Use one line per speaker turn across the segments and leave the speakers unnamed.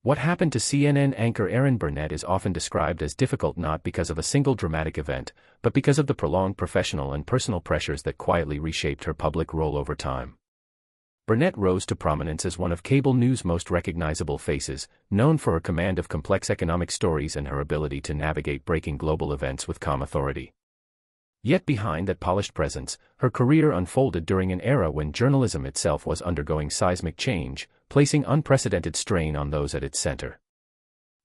What happened to CNN anchor Erin Burnett is often described as difficult not because of a single dramatic event, but because of the prolonged professional and personal pressures that quietly reshaped her public role over time. Burnett rose to prominence as one of cable news' most recognizable faces, known for her command of complex economic stories and her ability to navigate breaking global events with calm authority. Yet behind that polished presence, her career unfolded during an era when journalism itself was undergoing seismic change, placing unprecedented strain on those at its center.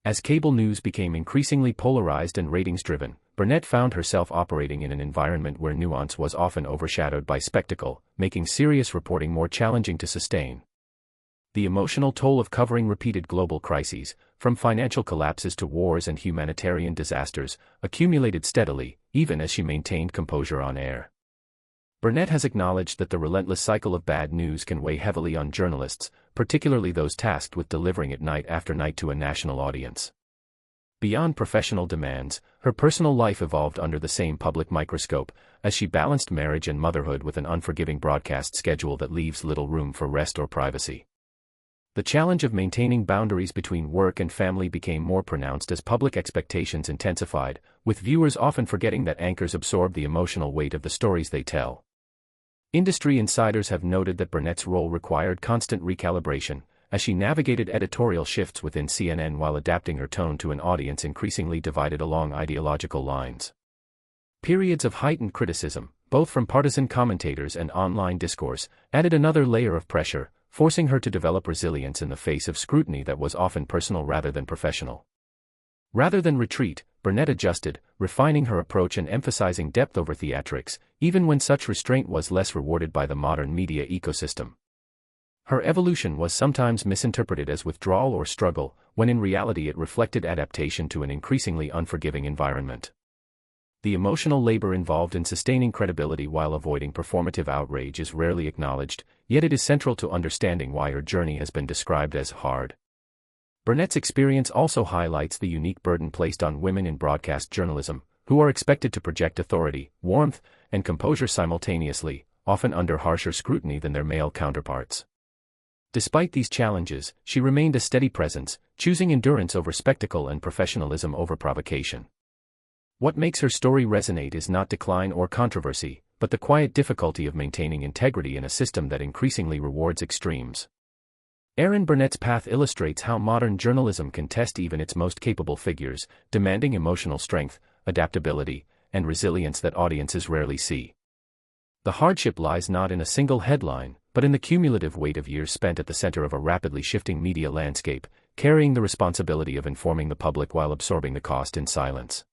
As cable news became increasingly polarized and ratings-driven, Burnett found herself operating in an environment where nuance was often overshadowed by spectacle, making serious reporting more challenging to sustain. The emotional toll of covering repeated global crises, from financial collapses to wars and humanitarian disasters, accumulated steadily, even as she maintained composure on air. Burnett has acknowledged that the relentless cycle of bad news can weigh heavily on journalists, particularly those tasked with delivering it night after night to a national audience. Beyond professional demands, her personal life evolved under the same public microscope, as she balanced marriage and motherhood with an unforgiving broadcast schedule that leaves little room for rest or privacy. The challenge of maintaining boundaries between work and family became more pronounced as public expectations intensified, with viewers often forgetting that anchors absorb the emotional weight of the stories they tell. Industry insiders have noted that Burnett's role required constant recalibration, as she navigated editorial shifts within CNN while adapting her tone to an audience increasingly divided along ideological lines. Periods of heightened criticism, both from partisan commentators and online discourse, added another layer of pressure, forcing her to develop resilience in the face of scrutiny that was often personal rather than professional. Rather than retreat, Burnett adjusted, refining her approach and emphasizing depth over theatrics, even when such restraint was less rewarded by the modern media ecosystem. Her evolution was sometimes misinterpreted as withdrawal or struggle, when in reality it reflected adaptation to an increasingly unforgiving environment. The emotional labor involved in sustaining credibility while avoiding performative outrage is rarely acknowledged, yet it is central to understanding why her journey has been described as hard. Burnett's experience also highlights the unique burden placed on women in broadcast journalism, who are expected to project authority, warmth, and composure simultaneously, often under harsher scrutiny than their male counterparts. Despite these challenges, she remained a steady presence, choosing endurance over spectacle and professionalism over provocation. What makes her story resonate is not decline or controversy, but the quiet difficulty of maintaining integrity in a system that increasingly rewards extremes. Erin Burnett's path illustrates how modern journalism can test even its most capable figures, demanding emotional strength, adaptability, and resilience that audiences rarely see. The hardship lies not in a single headline, but in the cumulative weight of years spent at the center of a rapidly shifting media landscape, carrying the responsibility of informing the public while absorbing the cost in silence.